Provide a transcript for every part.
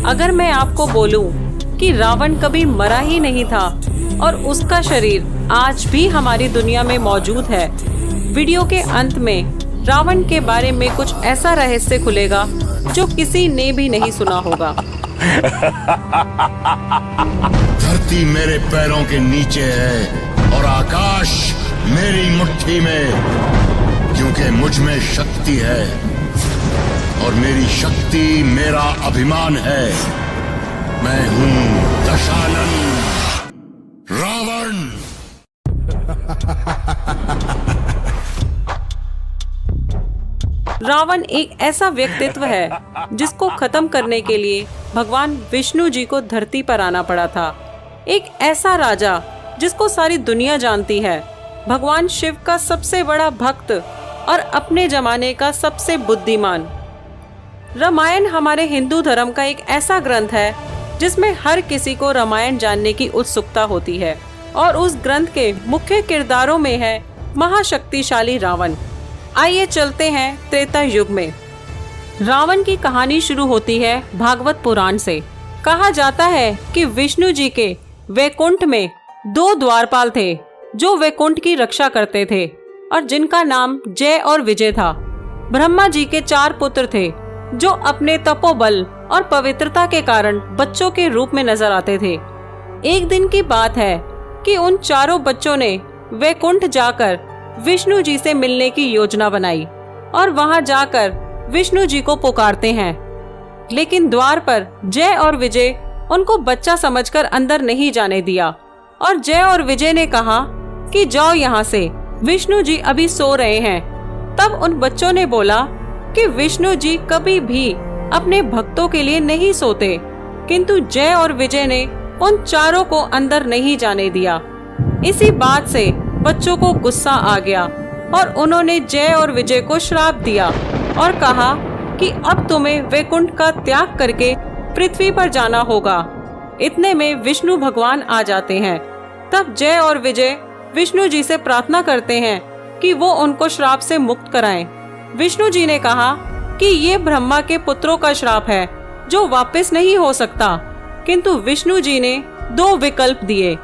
अगर मैं आपको बोलूं कि रावण कभी मरा ही नहीं था और उसका शरीर आज भी हमारी दुनिया में मौजूद है। वीडियो के अंत में रावण के बारे में कुछ ऐसा रहस्य खुलेगा जो किसी ने भी नहीं सुना होगा। धरती मेरे पैरों के नीचे है और आकाश मेरी मुट्ठी में, क्योंकि मुझ में शक्ति है और मेरी शक्ति मेरा अभिमान है। मैं हूँ दशानन रावण। रावण एक ऐसा व्यक्तित्व है जिसको खत्म करने के लिए भगवान विष्णु जी को धरती पर आना पड़ा था। एक ऐसा राजा जिसको सारी दुनिया जानती है, भगवान शिव का सबसे बड़ा भक्त और अपने जमाने का सबसे बुद्धिमान। रामायण हमारे हिंदू धर्म का एक ऐसा ग्रंथ है जिसमें हर किसी को रामायण जानने की उत्सुकता होती है और उस ग्रंथ के मुख्य किरदारों में है महाशक्तिशाली रावण। आइए चलते हैं त्रेता युग में। रावण की कहानी शुरू होती है भागवत पुराण से। कहा जाता है कि विष्णु जी के वैकुंठ में 2 द्वारपाल थे जो वैकुंठ की रक्षा करते थे और जिनका नाम जय और विजय था। ब्रह्मा जी के 4 पुत्र थे जो अपने तपोबल और पवित्रता के कारण बच्चों के रूप में नजर आते थे। एक दिन की बात है कि उन चारों बच्चों ने वैकुंठ जाकर विष्णु जी से मिलने की योजना बनाई और वहां जाकर विष्णु जी को पुकारते हैं, लेकिन द्वार पर जय और विजय उनको बच्चा समझकर अंदर नहीं जाने दिया और जय और विजय ने कहा कि जाओ यहाँ से, विष्णु जी अभी सो रहे हैं। तब उन बच्चों ने बोला कि विष्णु जी कभी भी अपने भक्तों के लिए नहीं सोते, किंतु जय और विजय ने उन चारों को अंदर नहीं जाने दिया। इसी बात से बच्चों को गुस्सा आ गया और उन्होंने जय और विजय को श्राप दिया और कहा कि अब तुम्हें वैकुंठ का त्याग करके पृथ्वी पर जाना होगा। इतने में विष्णु भगवान आ जाते हैं। तब जय और विजय विष्णु जी से प्रार्थना करते हैं कि वो उनको श्राप से मुक्त कराएं। विष्णु जी ने कहा कि ये ब्रह्मा के पुत्रों का श्राप है जो वापस नहीं हो सकता, किंतु विष्णु जी ने 2 विकल्प दिए।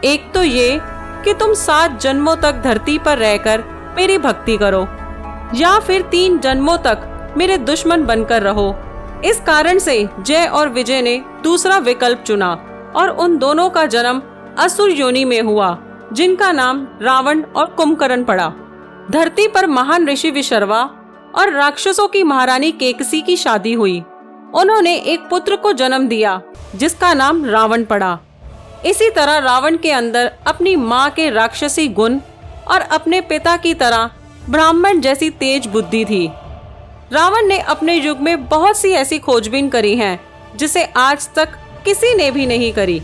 एक तो ये कि तुम 7 जन्मों तक धरती पर रहकर मेरी भक्ति करो, या फिर 3 जन्मों तक मेरे दुश्मन बनकर रहो। इस कारण से जय और विजय ने दूसरा विकल्प चुना और उन दोनों का जन्म असुर योनि में हुआ, जिनका नाम रावण और कुंभकर्ण पड़ा। धरती पर महान ऋषि विशर्वा और राक्षसों की महारानी केकसी की शादी हुई। उन्होंने एक पुत्र को जन्म दिया जिसका नाम रावण पड़ा। इसी तरह रावण के अंदर अपनी माँ के राक्षसी गुण और अपने पिता की तरह ब्राह्मण जैसी तेज बुद्धि थी। रावण ने अपने युग में बहुत सी ऐसी खोजबीन करी हैं जिसे आज तक किसी ने भी नहीं करी।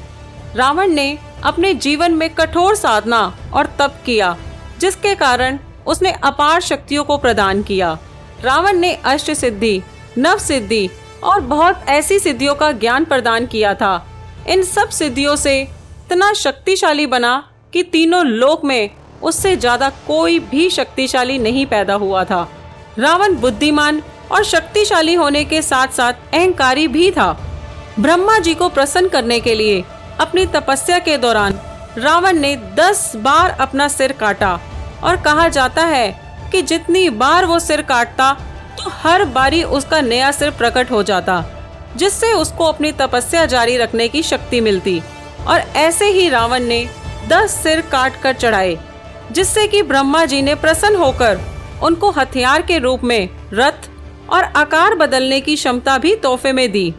रावण ने अपने जीवन में कठोर साधना और तप किया, जिसके कारण उसने अपार शक्तियों को प्रदान किया। रावण ने अष्ट सिद्धि, नव सिद्धि और बहुत ऐसी सिद्धियों का ज्ञान प्रदान किया था। इन सब सिद्धियों से इतना शक्तिशाली बना कि तीनों लोक में उससे ज्यादा कोई भी शक्तिशाली नहीं पैदा हुआ था। रावण बुद्धिमान और शक्तिशाली होने के साथ साथ अहंकारी भी था। ब्रह्मा जी को प्रसन्न करने के लिए अपनी तपस्या के दौरान रावण ने 10 बार अपना सिर काटा और कहा जाता है कि जितनी बार वो सिर काटता तो हर बारी उसका नया सिर प्रकट हो जाता, जिससे उसको अपनी तपस्या जारी रखने की शक्ति मिलती। और ऐसे ही रावण ने 10 सिर काट कर चढ़ाए, जिससे कि ब्रह्मा जी ने प्रसन्न होकर उनको हथियार के रूप में रथ और आकार बदलने की क्षमता भी तोहफे में दी।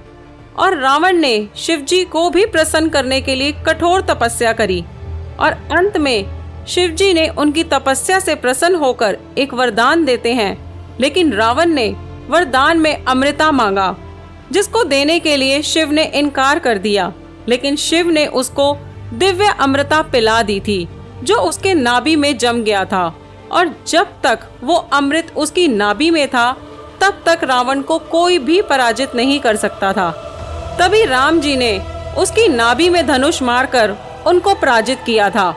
और रावण ने शिव जी को भी प्रसन्न करने के लिए कठोर तपस्या करी और अंत में शिव जी ने उनकी तपस्या से प्रसन्न होकर एक वरदान देते हैं, लेकिन रावण ने वरदान में अमृता मांगा, जिसको देने के लिए शिव ने इनकार कर दिया। लेकिन शिव ने उसको दिव्य अमृता पिला दी थी जो उसके नाभि में जम गया था, और जब तक वो अमृत उसकी नाभि में था तब तक रावण को कोई भी पराजित नहीं कर सकता था। तभी राम जी ने उसकी नाभि में धनुष मारकर उनको पराजित किया था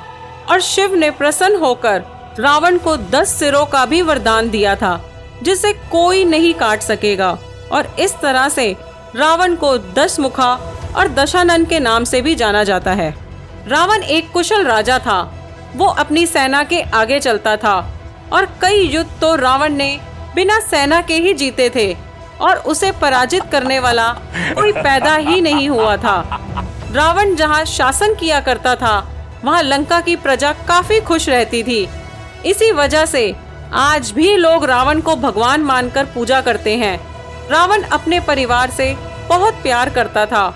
और शिव ने प्रसन्न होकर रावण को 10 सिरों का भी वरदान दिया था, जिसे कोई नहीं काट सकेगा। और इस तरह से रावण को 10 मुखा और दशानन के नाम से भी जाना जाता है। रावण एक कुशल राजा था। वो अपनी सेना के आगे चलता था और कई युद्ध तो रावण ने बिना सेना के ही जीते थे और उसे पराजित करने वाला कोई पैदा ही नहीं हुआ था। रावण जहाँ शासन किया करता था वहाँ लंका की प्रजा काफी खुश रहती थी। इसी वजह से आज भी लोग रावण को भगवान मानकर पूजा करते हैं। रावण अपने परिवार से बहुत प्यार करता था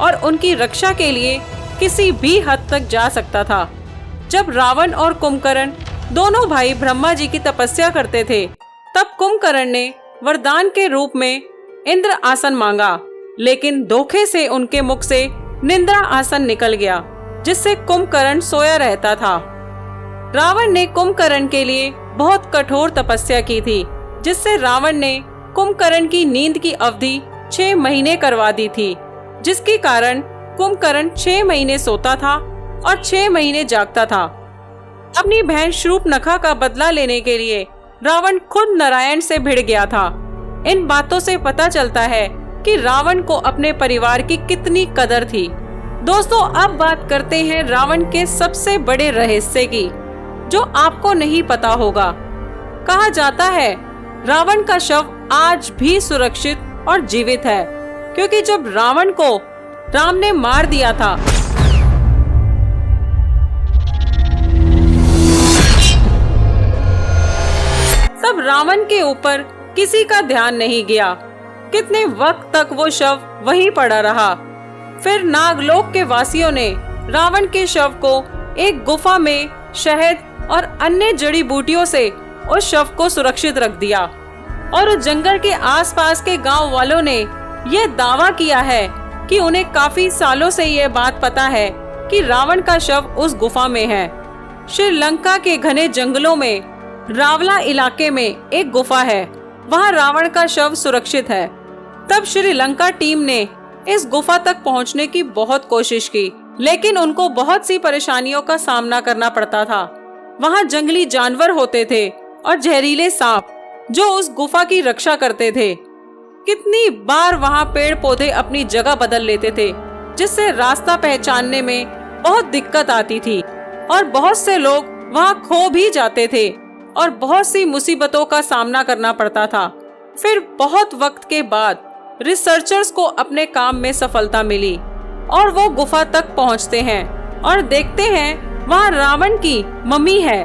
और उनकी रक्षा के लिए किसी भी हद तक जा सकता था। जब रावण और कुंभकर्ण दोनों भाई ब्रह्मा जी की तपस्या करते थे, तब कुंभकर्ण ने वरदान के रूप में इंद्र आसन मांगा, लेकिन धोखे से उनके मुख से निंद्रा आसन निकल गया, जिससे कुंभकर्ण सोया रहता था। रावण ने कुंभकर्ण के लिए बहुत कठोर तपस्या की थी, जिससे रावण ने कुंभकर्ण की नींद की अवधि 6 महीने करवा दी थी, जिसके कारण कुंभकर्ण 6 महीने सोता था और 6 महीने जागता था। अपनी बहन शूर्पणखा का बदला लेने के लिए रावण खुद नारायण से भिड़ गया था। इन बातों से पता चलता है कि रावण को अपने परिवार की कितनी कदर थी। दोस्तों, अब बात करते हैं रावण के सबसे बड़े रहस्य की, जो आपको नहीं पता होगा। कहा जाता है रावण का शव आज भी सुरक्षित और जीवित है, क्योंकि जब रावण को राम ने मार दिया था तब रावण के ऊपर किसी का ध्यान नहीं गया। कितने वक्त तक वो शव वहीं पड़ा रहा। फिर नागलोक के वासियों ने रावण के शव को एक गुफा में शहद और अन्य जड़ी बूटियों से उस शव को सुरक्षित रख दिया और उस जंगल के आसपास के गांव वालों ने यह दावा किया है कि उन्हें काफी सालों से यह बात पता है कि रावण का शव उस गुफा में है। श्रीलंका के घने जंगलों में रावला इलाके में एक गुफा है, वहाँ रावण का शव सुरक्षित है। तब श्रीलंका टीम ने इस गुफा तक पहुँचने की बहुत कोशिश की, लेकिन उनको बहुत सी परेशानियों का सामना करना पड़ता था। वहाँ जंगली जानवर होते थे और जहरीले सांप जो उस गुफा की रक्षा करते थे। कितनी बार वहाँ पेड़ पौधे अपनी जगह बदल लेते थे, जिससे रास्ता पहचानने में बहुत दिक्कत आती थी और बहुत से लोग वहाँ खो भी जाते थे और बहुत सी मुसीबतों का सामना करना पड़ता था। फिर बहुत वक्त के बाद रिसर्चर्स को अपने काम में सफलता मिली और वो गुफा तक पहुँचते हैं और देखते हैं वहाँ रावण की मम्मी है।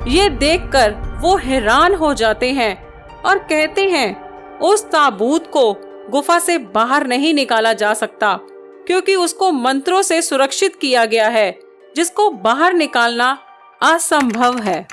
ये देखकर वो हैरान हो जाते हैं और कहते हैं उस ताबूत को गुफा से बाहर नहीं निकाला जा सकता, क्योंकि उसको मंत्रों से सुरक्षित किया गया है, जिसको बाहर निकालना असंभव है।